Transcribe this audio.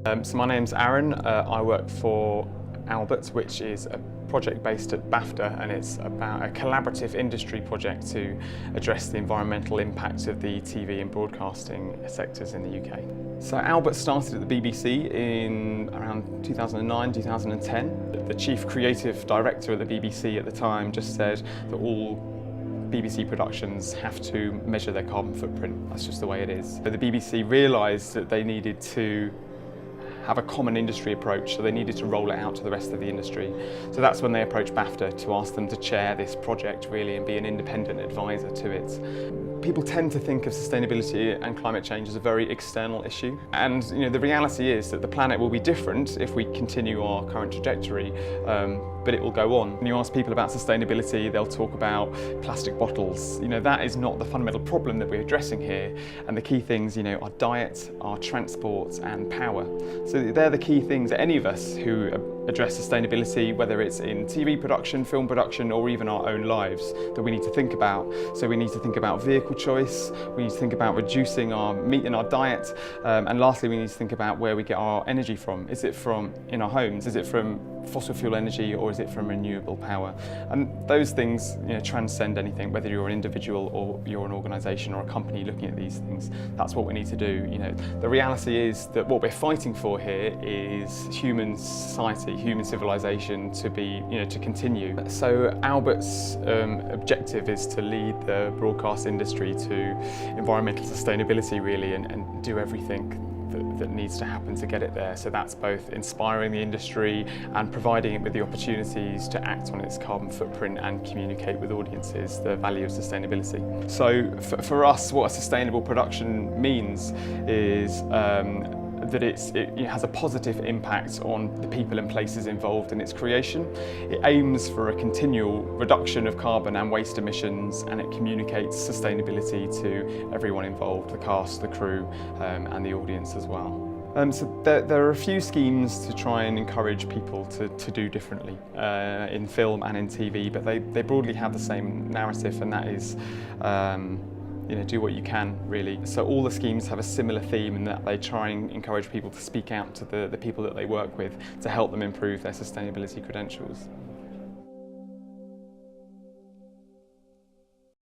So my name's Aaron. I work for Albert, which is a project based at Bafta, and it's about a collaborative industry project to address the environmental impact of the TV and broadcasting sectors in the UK. So Albert started at the BBC in around 2009, 2010. The chief creative director of the BBC at the time just said that all BBC productions have to measure their carbon footprint. That's just the way it is. So the BBC realised that they needed to have a common industry approach, so they needed to roll it out to the rest of the industry. So that's when they approached Bafta to ask them to chair this project really and be an independent advisor to it. People tend to think of sustainability and climate change as a very external issue, and the reality is that the planet will be different if we continue our current trajectory, but it will go on. When you ask people about sustainability, they'll talk about plastic bottles. That is not the fundamental problem that we're addressing here, and the key things are diet, our transport and power. So they're the key things that any of us who address sustainability, whether it's in TV production, film production, or even our own lives, that we need to think about. So we need to think about vehicle choice, we need to think about reducing our meat in our diet, and lastly we need to think about where we get our energy from. Is it from in our homes? Is it from fossil fuel energy, or is it from renewable power? And those things transcend anything, whether you're an individual or you're an organisation or a company looking at these things. That's what we need to do. The reality is that what we're fighting for here is human society, human civilization to be, to continue. So Albert's objective is to lead the broadcast industry to environmental sustainability really, and do everything that needs to happen to get it there. So that's both inspiring the industry and providing it with the opportunities to act on its carbon footprint and communicate with audiences the value of sustainability. So for us, what a sustainable production means is that it has a positive impact on the people and places involved in its creation. It aims for a continual reduction of carbon and waste emissions, and it communicates sustainability to everyone involved, the cast, the crew, and the audience as well. So there are a few schemes to try and encourage people to do differently in film and in TV, but they broadly have the same narrative, and that is do what you can, really. So all the schemes have a similar theme in that they try and encourage people to speak out to the people that they work with to help them improve their sustainability credentials.